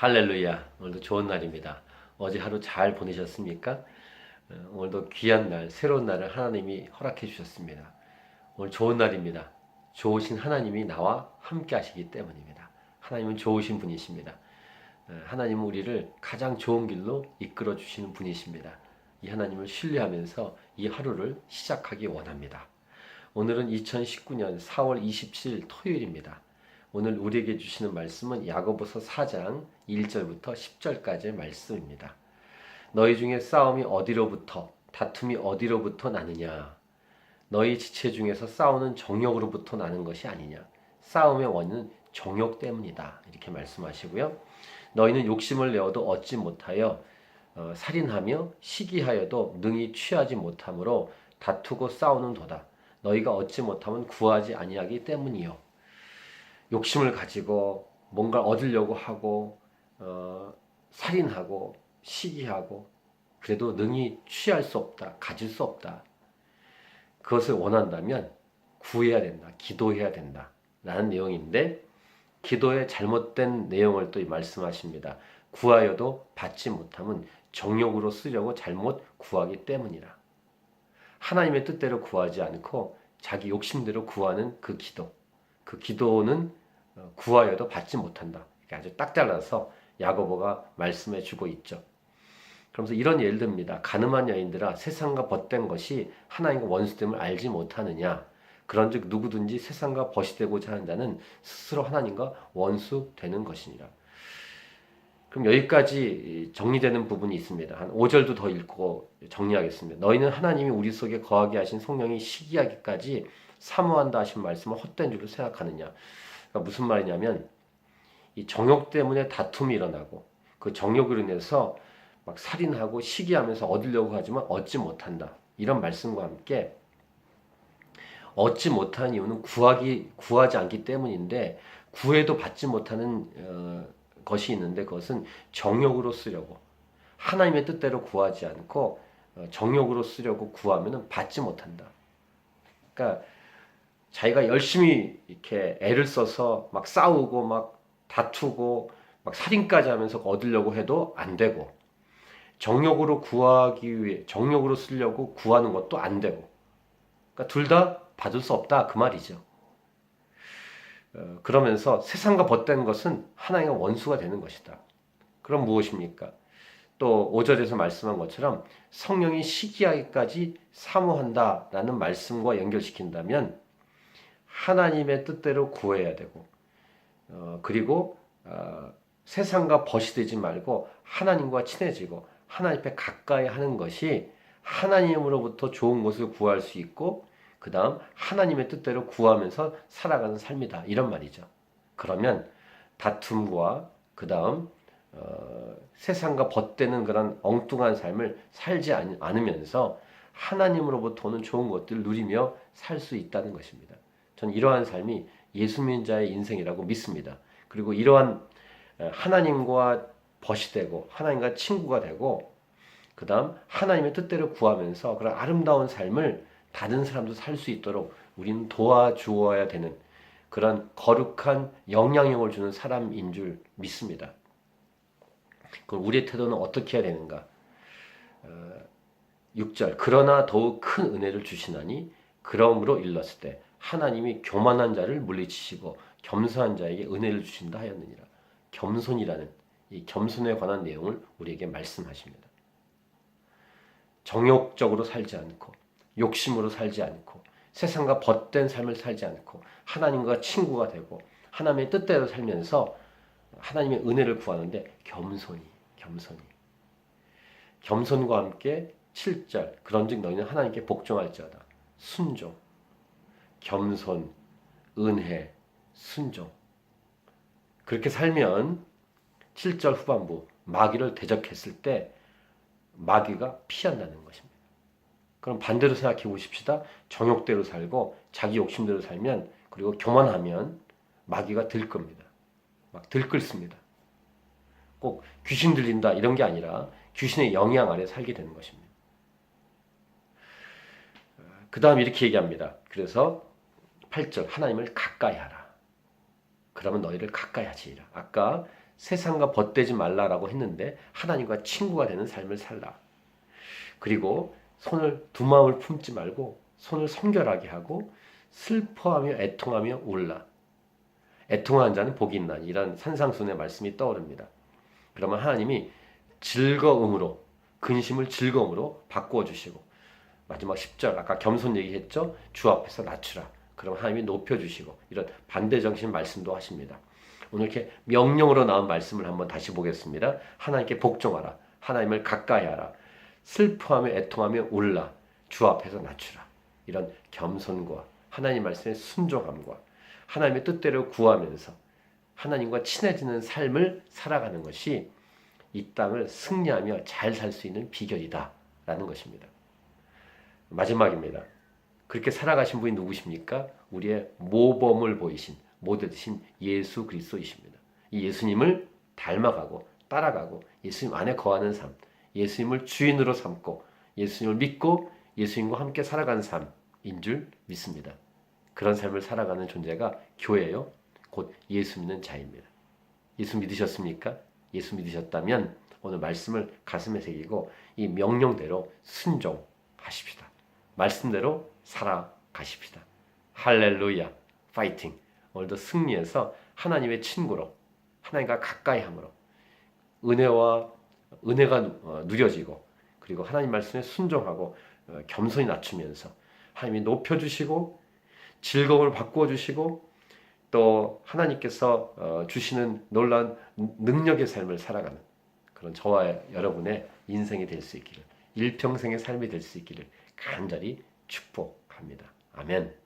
할렐루야. 오늘도 좋은 날입니다. 어제 하루 잘 보내셨습니까? 오늘도 귀한 날, 새로운 날을 하나님이 허락해 주셨습니다. 오늘 좋은 날입니다. 좋으신 하나님이 나와 함께 하시기 때문입니다. 하나님은 좋으신 분이십니다. 하나님은 우리를 가장 좋은 길로 이끌어 주시는 분이십니다. 이 하나님을 신뢰하면서 이 하루를 시작하기 원합니다. 오늘은 2019년 4월 27일 토요일입니다. 오늘 우리에게 주시는 말씀은 야고보서 4장 1절부터 10절까지의 말씀입니다. 너희 중에 싸움이 어디로부터, 다툼이 어디로부터 나느냐? 너희 지체 중에서 싸우는 정욕으로부터 나는 것이 아니냐? 싸움의 원인은 정욕 때문이다. 이렇게 말씀하시고요. 너희는 욕심을 내어도 얻지 못하여 살인하며 시기하여도 능히 취하지 못하므로 다투고 싸우는 도다. 너희가 얻지 못하면 구하지 아니하기 때문이요. 욕심을 가지고 뭔가 얻으려고 하고 살인하고 시기하고 그래도 능히 취할 수 없다. 가질 수 없다. 그것을 원한다면 구해야 된다. 기도해야 된다. 라는 내용인데 기도의 잘못된 내용을 또 말씀하십니다. 구하여도 받지 못하면 정욕으로 쓰려고 잘못 구하기 때문이라. 하나님의 뜻대로 구하지 않고 자기 욕심대로 구하는 그 기도. 그 기도는 구하여도 받지 못한다. 아주 딱 잘라서 야고보가 말씀해 주고 있죠. 그러면서 이런 예를 듭니다. 가늠한 여인들아 세상과 벗된 것이 하나님과 원수됨을 알지 못하느냐. 그런즉 누구든지 세상과 벗이 되고자 하는 자는 스스로 하나님과 원수 되는 것이니라. 그럼 여기까지 정리되는 부분이 있습니다. 한 5절도 더 읽고 정리하겠습니다. 너희는 하나님이 우리 속에 거하게 하신 성령이 시기하기까지 사모한다 하신 말씀을 헛된 줄로 생각하느냐. 그러니까 무슨 말이냐면 이 정욕 때문에 다툼이 일어나고 그 정욕으로 인해서 막 살인하고 시기하면서 얻으려고 하지만 얻지 못한다. 이런 말씀과 함께 얻지 못하는 이유는 구하지 않기 때문인데 구해도 받지 못하는 것이 있는데 그것은 정욕으로 쓰려고 하나님의 뜻대로 구하지 않고 정욕으로 쓰려고 구하면 받지 못한다. 그러니까 자기가 열심히 이렇게 애를 써서 막 싸우고 막 다투고 막 살인까지 하면서 얻으려고 해도 안 되고 정욕으로 구하기 위해 정욕으로 쓰려고 구하는 것도 안 되고 그러니까 둘 다 받을 수 없다 그 말이죠. 그러면서 세상과 벗된 것은 하나님과 원수가 되는 것이다. 그럼 무엇입니까? 또 5절에서 말씀한 것처럼 성령이 시기하기까지 사모한다라는 말씀과 연결시킨다면 하나님의 뜻대로 구해야 되고 그리고 세상과 벗이 되지 말고 하나님과 친해지고 하나님 앞에 가까이 하는 것이 하나님으로부터 좋은 것을 구할 수 있고 그 다음 하나님의 뜻대로 구하면서 살아가는 삶이다. 이런 말이죠. 그러면 다툼과 그 다음 세상과 벗되는 그런 엉뚱한 삶을 살지 않으면서 하나님으로부터 오는 좋은 것들을 누리며 살 수 있다는 것입니다. 저는 이러한 삶이 예수 믿는 자의 인생이라고 믿습니다. 그리고 이러한 하나님과 벗이 되고 하나님과 친구가 되고 그 다음 하나님의 뜻대로 구하면서 그런 아름다운 삶을 다른 사람도 살 수 있도록 우리는 도와주어야 되는 그런 거룩한 영향력을 주는 사람인 줄 믿습니다. 그럼 우리의 태도는 어떻게 해야 되는가? 6절 그러나 더욱 큰 은혜를 주시나니 그러므로 일렀을 때 하나님이 교만한 자를 물리치시고 겸손한 자에게 은혜를 주신다 하였느니라. 겸손이라는 이 겸손에 관한 내용을 우리에게 말씀하십니다. 정욕적으로 살지 않고 욕심으로 살지 않고 세상과 벗된 삶을 살지 않고 하나님과 친구가 되고 하나님의 뜻대로 살면서 하나님의 은혜를 구하는데 겸손과 함께 7절 그런즉 너희는 하나님께 복종할지어다. 순종, 겸손, 은혜, 순종 그렇게 살면 7절 후반부 마귀를 대적했을 때 마귀가 피한다는 것입니다. 그럼 반대로 생각해 보십시다. 정욕대로 살고 자기 욕심대로 살면 그리고 교만하면 마귀가 들 겁니다. 막 들끓습니다. 꼭 귀신 들린다 이런 게 아니라 귀신의 영향 아래 살게 되는 것입니다. 그 다음 이렇게 얘기합니다. 그래서 8절 하나님을 가까이 하라. 그러면 너희를 가까이 하시리라. 아까 세상과 벗되지 말라라고 했는데 하나님과 친구가 되는 삶을 살라. 그리고 손을 두 마음을 품지 말고 손을 성결하게 하고 슬퍼하며 애통하며 울라. 애통하는 자는 복이 있나 이런 산상순의 말씀이 떠오릅니다. 그러면 하나님이 즐거움으로 근심을 즐거움으로 바꾸어 주시고 마지막 10절 아까 겸손 얘기했죠. 주 앞에서 낮추라. 그럼 하나님이 높여주시고 이런 반대정신 말씀도 하십니다. 오늘 이렇게 명령으로 나온 말씀을 한번 다시 보겠습니다. 하나님께 복종하라. 하나님을 가까이하라. 슬퍼하며 애통하며 울라. 주 앞에서 낮추라. 이런 겸손과 하나님 말씀의 순종함과 하나님의 뜻대로 구하면서 하나님과 친해지는 삶을 살아가는 것이 이 땅을 승리하며 잘 살 수 있는 비결이다 라는 것입니다. 마지막입니다. 그렇게 살아가신 분이 누구십니까? 우리의 모범을 보이신 모델이신 예수 그리스도이십니다. 이 예수님을 닮아가고 따라가고 예수님 안에 거하는 삶, 예수님을 주인으로 삼고 예수님을 믿고 예수님과 함께 살아가는 삶인 줄 믿습니다. 그런 삶을 살아가는 존재가 교회요. 곧 예수 믿는 자입니다. 예수 믿으셨습니까? 예수 믿으셨다면 오늘 말씀을 가슴에 새기고 이 명령대로 순종하십시다. 말씀대로 살아가십시다. 할렐루야, 파이팅. 오늘도 승리해서 하나님의 친구로 하나님과 가까이함으로 은혜가 누려지고 그리고 하나님 말씀에 순종하고 겸손히 낮추면서 하나님이 높여주시고 즐거움을 바꾸어 주시고 또 하나님께서 주시는 놀라운 능력의 삶을 살아가는 그런 저와 여러분의 인생이 될 수 있기를 일평생의 삶이 될 수 있기를 간절히 축복합니다. 아멘.